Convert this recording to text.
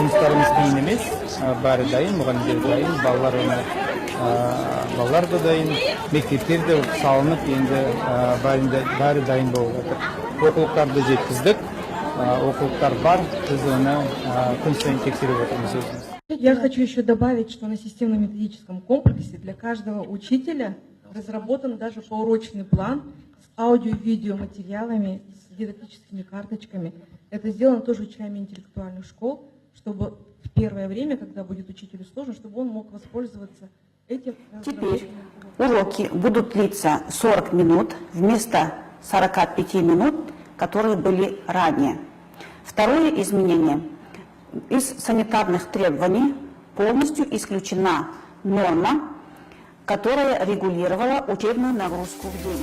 жұмыстарымыз қиын емес, бәрі дайын, мұғалімдер дайын, балалар да дайын, мектептер де салынып, енді бәрі дайын болып жатыр. Оқулықтарды жеткіздік, оқулықтар бар, біз оны күн сайын тексеріп отырмыз өзіміз. Я хочу еще добавить, что на системно-методическом комплексе для каждого учителя разработан даже поурочный план с аудио-видео материалами, с дидактическими карточками. Это сделано тоже учителями интеллектуальных школ, чтобы в первое время, когда будет учителю сложно, чтобы он мог воспользоваться этим. Теперь уроки будут длиться 40 минут вместо 45 минут, которые были ранее. Второе изменение. Из санитарных требований полностью исключена норма, которая регулировала учебную нагрузку в день.